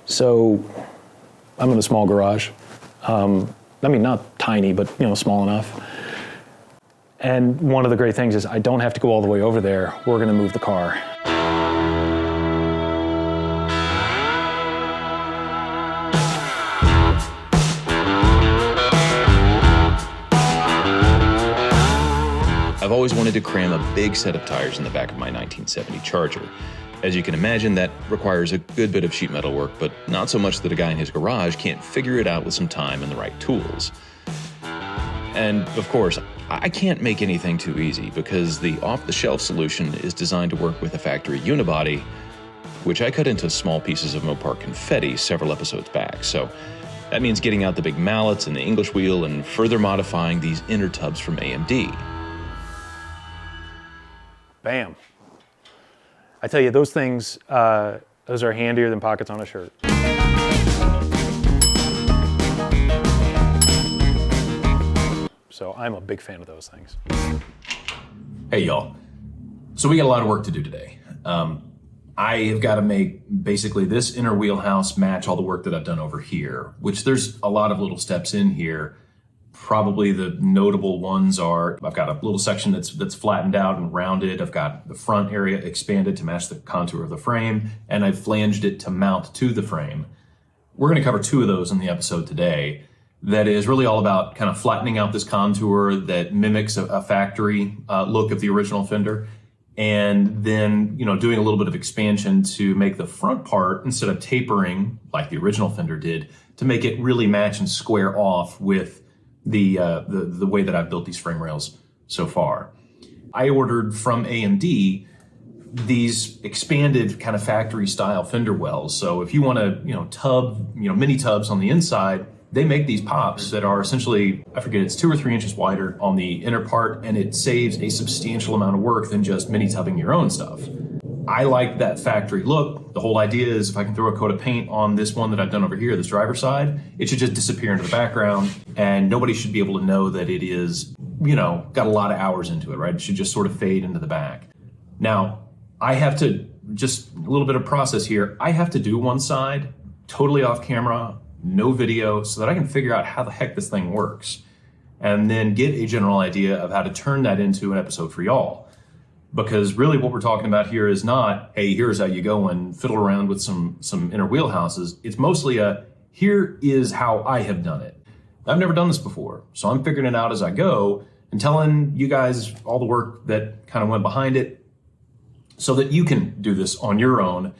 So I'm in a small garage. I mean, not tiny, but small enough. And one of the great things is I don't have to go all the way over there. We're gonna move the car. I've always wanted to cram a big set of tires in the back of my 1970 Charger. As you can imagine, that requires a good bit of sheet metal work, but not so much that a guy in his garage can't figure it out with some time and the right tools. And of course, I can't make anything too easy because the off-the-shelf solution is designed to work with a factory unibody, which I cut into small pieces of mopar confetti several episodes back. So that means getting out the big mallets and the English wheel and further modifying these inner tubs from AMD. Bam. I tell you, those things, those are handier than pockets on a shirt. So I'm a big fan of those things. Hey y'all. So we got a lot of work to do today. I have got to make basically this inner wheelhouse match all the work that I've done over here, which there's a lot of little steps in here. Probably the notable ones are, I've got a little section that's flattened out and rounded. I've got the front area expanded to match the contour of the frame, and I've flanged it to mount to the frame. We're going to cover two of those in the episode today. That is really all about kind of flattening out this contour that mimics a factory look of the original fender, and then doing a little bit of expansion to make the front part, instead of tapering like the original fender did, to make it really match and square off with the way that I've built these frame rails so far. I ordered from AMD these expanded kind of factory style fender wells. So if you want to, tub, mini tubs on the inside, they make these pops that are essentially, I forget, it's 2 or 3 inches wider on the inner part, and it saves a substantial amount of work than just mini tubbing your own stuff. I like that factory look. The whole idea is if I can throw a coat of paint on this one that I've done over here, this driver's side, it should just disappear into the background and nobody should be able to know that it is, got a lot of hours into it, right? It should just sort of fade into the back. Now, I have to, just a little bit of process here, I have to do one side totally off camera, no video, so that I can figure out how the heck this thing works and then get a general idea of how to turn that into an episode for y'all. Because really what we're talking about here is not, hey, here's how you go and fiddle around with some inner wheelhouses. It's mostly here is how I have done it. I've never done this before, so I'm figuring it out as I go and telling you guys all the work that kind of went behind it so that you can do this on your own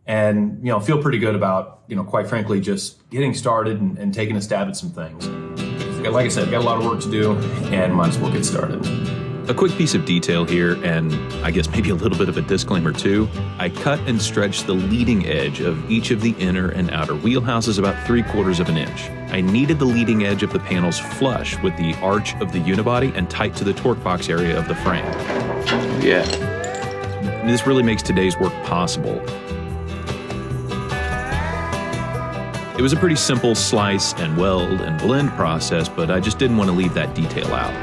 and feel pretty good about, quite frankly, just getting started and taking a stab at some things. Like I said, got a lot of work to do and might as well get started. A quick piece of detail here, and I guess maybe a little bit of a disclaimer too. I cut and stretched the leading edge of each of the inner and outer wheelhouses about 3/4 of an inch. I needed the leading edge of the panels flush with the arch of the unibody and tight to the torque box area of the frame. Yeah. This really makes today's work possible. It was a pretty simple slice and weld and blend process, but I just didn't want to leave that detail out.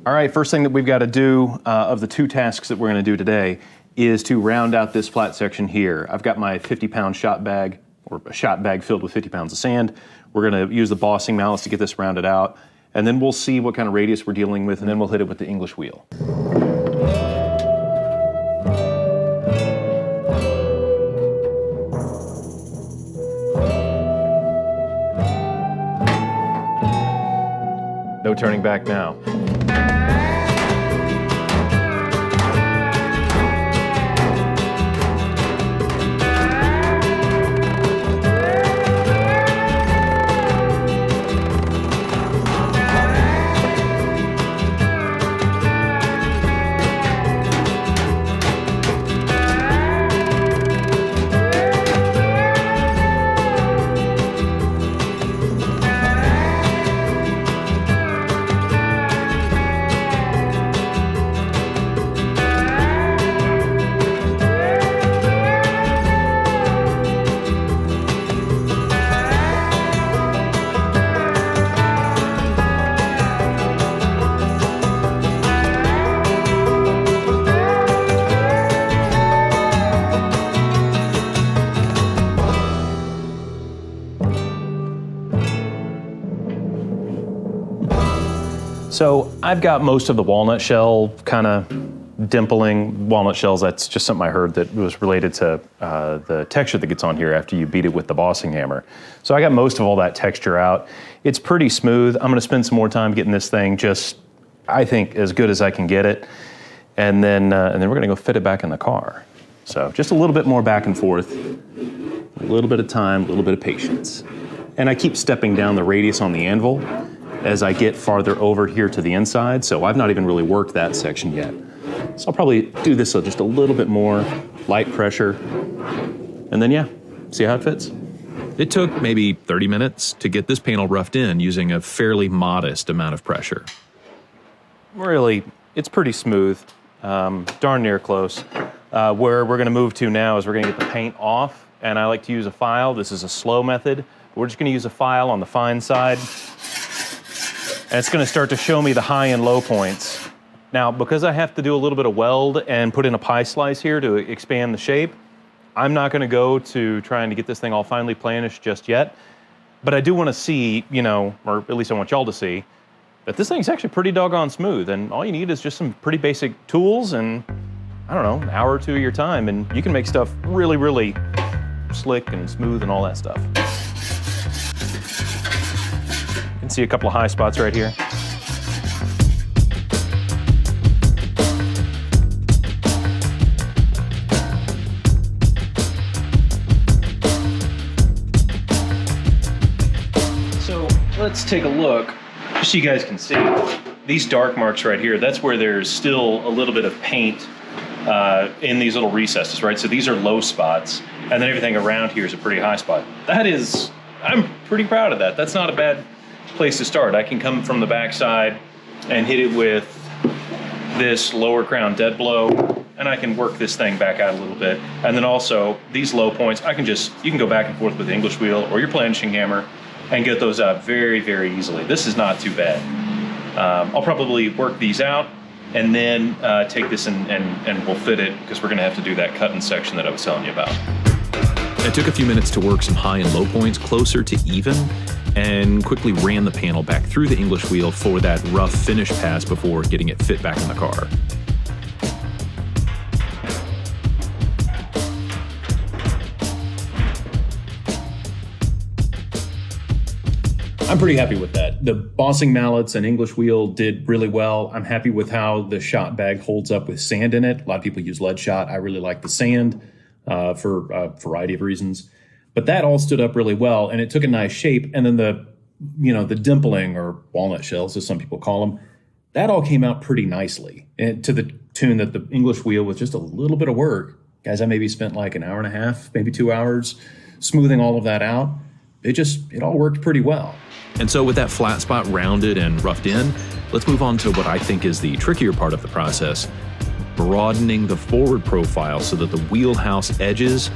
All right, first thing that we've got to do of the two tasks that we're going to do today is to round out this flat section here. I've got my 50-pound shot bag, or a shot bag filled with 50 pounds of sand. We're going to use the bossing mallets to get this rounded out, and then we'll see what kind of radius we're dealing with, and then we'll hit it with the English wheel. No turning back now. So I've got most of the walnut shell kind of dimpling. Walnut shells, that's just something I heard that was related to the texture that gets on here after you beat it with the bossing hammer. So I got most of all that texture out. It's pretty smooth. I'm gonna spend some more time getting this thing just, I think, as good as I can get it. And then we're gonna go fit it back in the car. So just a little bit more back and forth, a little bit of time, a little bit of patience. And I keep stepping down the radius on the anvil as I get farther over here to the inside. So I've not even really worked that section yet. So I'll probably do this just a little bit more, light pressure, and then yeah, see how it fits. It took maybe 30 minutes to get this panel roughed in using a fairly modest amount of pressure. Really, it's pretty smooth, darn near close. Where we're gonna move to now is we're gonna get the paint off, and I like to use a file. This is a slow method. We're just gonna use a file on the fine side, and it's gonna start to show me the high and low points. Now, because I have to do a little bit of weld and put in a pie slice here to expand the shape, I'm not gonna go to trying to get this thing all finely planished just yet, but I do wanna see, you know, or at least I want y'all to see, that this thing's actually pretty doggone smooth, and all you need is just some pretty basic tools and, I don't know, an hour or two of your time, and you can make stuff really, really slick and smooth and all that stuff. You can see a couple of high spots right here. Let's take a look, just so you guys can see. These dark marks right here, that's where there's still a little bit of paint in these little recesses, right? So these are low spots, and then everything around here is a pretty high spot. That is, I'm pretty proud of that. That's not a bad place to start. I can come from the backside and hit it with this lower crown dead blow, and I can work this thing back out a little bit. And then also, these low points, you can go back and forth with the English wheel or your planishing hammer and get those out very, very easily. This is not too bad. I'll probably work these out and then take this and we'll fit it, because we're gonna have to do that cutting section that I was telling you about. It took a few minutes to work some high and low points closer to even, and quickly ran the panel back through the English wheel for that rough finish pass before getting it fit back in the car. I'm pretty happy with that. The bossing mallets and English wheel did really well. I'm happy with how the shot bag holds up with sand in it. A lot of people use lead shot. I really like the sand for a variety of reasons. But that all stood up really well, and it took a nice shape. And then the dimpling, or walnut shells, as some people call them, that all came out pretty nicely. And to the tune that the English wheel, with just a little bit of work, guys, I maybe spent like an hour and a half, maybe 2 hours, smoothing all of that out. It all worked pretty well. And so with that flat spot rounded and roughed in, let's move on to what I think is the trickier part of the process, broadening the forward profile so that the wheelhouse edges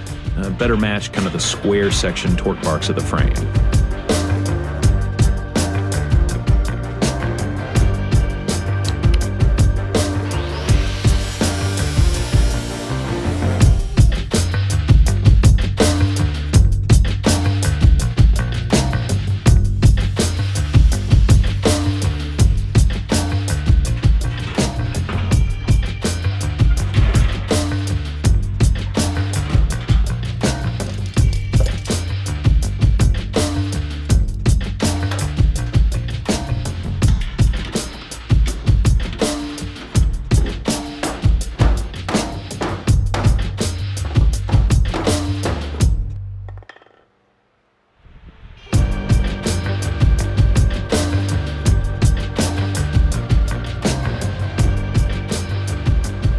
better match kind of the square section torque marks of the frame.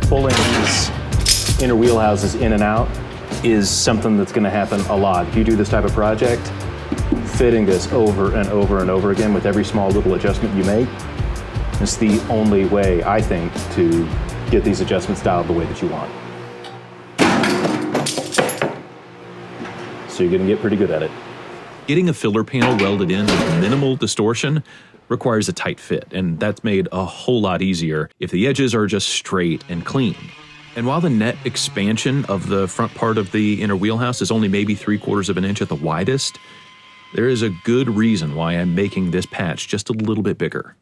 Pulling these inner wheelhouses in and out is something that's going to happen a lot. If you do this type of project, fitting this over and over and over again with every small little adjustment you make is the only way, I think, to get these adjustments dialed the way that you want. So you're going to get pretty good at it. Getting a filler panel welded in with minimal distortion requires a tight fit, and that's made a whole lot easier if the edges are just straight and clean. And while the net expansion of the front part of the inner wheelhouse is only maybe 3/4 of an inch at the widest, there is a good reason why I'm making this patch just a little bit bigger.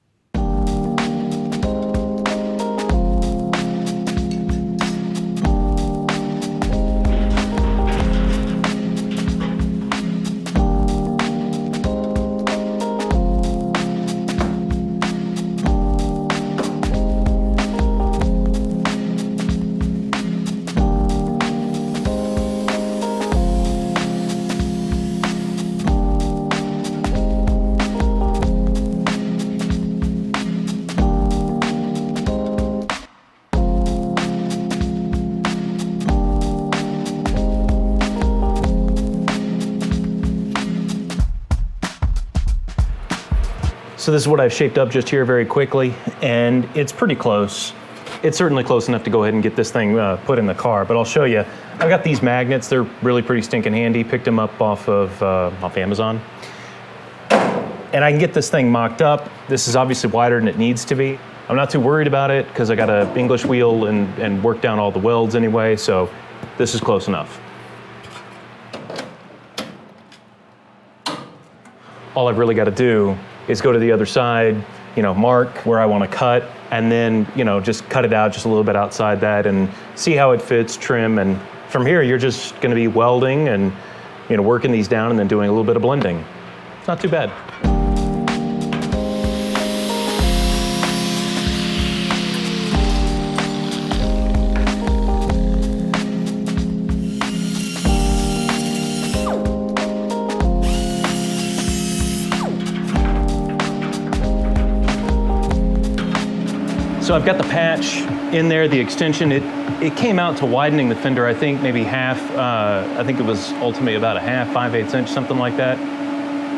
So this is what I've shaped up just here very quickly, and it's pretty close. It's certainly close enough to go ahead and get this thing put in the car, but I'll show you. I've got these magnets. They're really pretty stinking handy. Picked them up off Amazon. And I can get this thing mocked up. This is obviously wider than it needs to be. I'm not too worried about it because I got an English wheel and worked down all the welds anyway, so this is close enough. All I've really got to do is go to the other side, mark where I want to cut, and then, just cut it out just a little bit outside that and see how it fits, trim, and from here you're just going to be welding and, working these down and then doing a little bit of blending. It's not too bad. So I've got the patch in there, the extension. It came out to widening the fender, I think maybe half. I think it was ultimately about a half, 5/8 inch, something like that.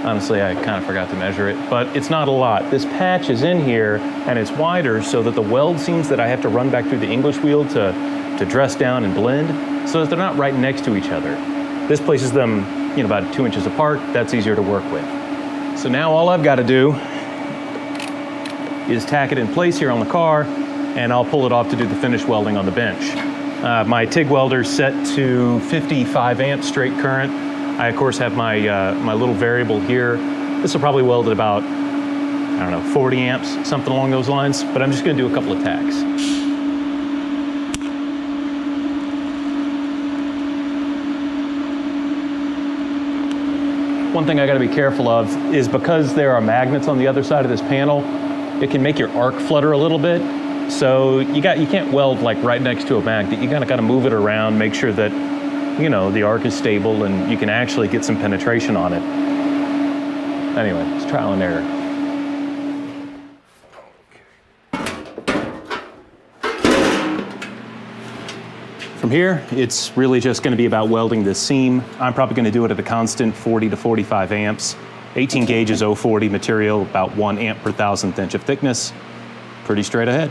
Honestly, I kind of forgot to measure it, but it's not a lot. This patch is in here and it's wider so that the weld seams that I have to run back through the English wheel to dress down and blend, so that they're not right next to each other. This places them, about 2 inches apart. That's easier to work with. So now all I've got to do is tack it in place here on the car, and I'll pull it off to do the finish welding on the bench. My TIG welder's set to 55 amps straight current. I, of course, have my little variable here. This will probably weld at about, 40 amps, something along those lines, but I'm just gonna do a couple of tacks. One thing I gotta be careful of is because there are magnets on the other side of this panel, it can make your arc flutter a little bit. So you can't weld like right next to a magnet. You kind of got to move it around, make sure that, the arc is stable and you can actually get some penetration on it. Anyway, it's trial and error. From here, it's really just going to be about welding this seam. I'm probably going to do it at a constant 40 to 45 amps. 18 gauges 040 material, about 1 amp per 1,000th inch of thickness. Pretty straight ahead.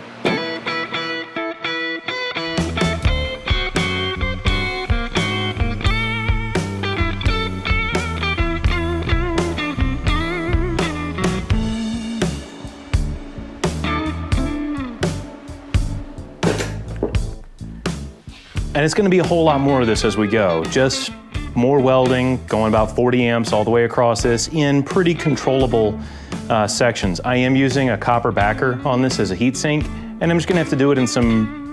And it's going to be a whole lot more of this as we go. Just more welding, going about 40 amps all the way across this in pretty controllable sections. I am using a copper backer on this as a heat sink, and I'm just gonna have to do it in some,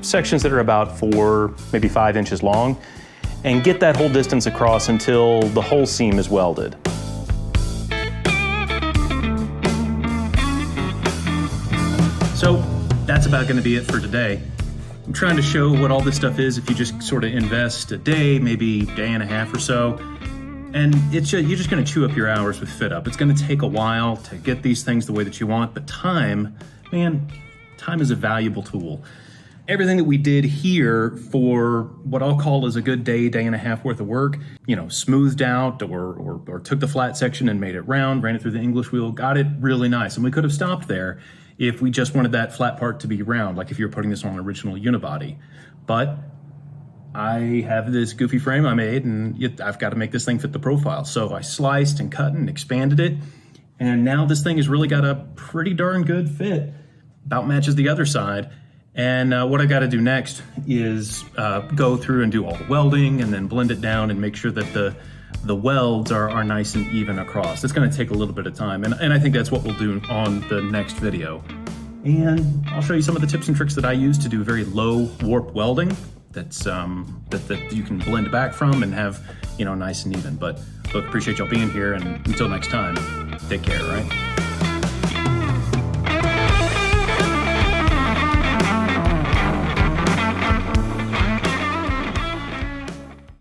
sections that are about 4, maybe 5 inches long, and get that whole distance across until the whole seam is welded. So that's about gonna be it for today. I'm trying to show what all this stuff is if you just sort of invest a day, maybe day and a half or so. And you're just gonna chew up your hours with fit up. It's gonna take a while to get these things the way that you want, but time is a valuable tool. Everything that we did here for what I'll call is a good day, day and a half worth of work, smoothed out or took the flat section and made it round, ran it through the English wheel, got it really nice. And we could have stopped there if we just wanted that flat part to be round, like if you were putting this on an original unibody. But I have this goofy frame I made and I've got to make this thing fit the profile. So I sliced and cut and expanded it. And now this thing has really got a pretty darn good fit. About matches the other side. And what I got to do next is go through and do all the welding and then blend it down and make sure that the welds are nice and even across. It's going to take a little bit of time, and I think that's what we'll do on the next video. And I'll show you some of the tips and tricks that I use to do very low warp welding that you can blend back from and have nice and even. But look, appreciate y'all being here, and until next time, take care, all right?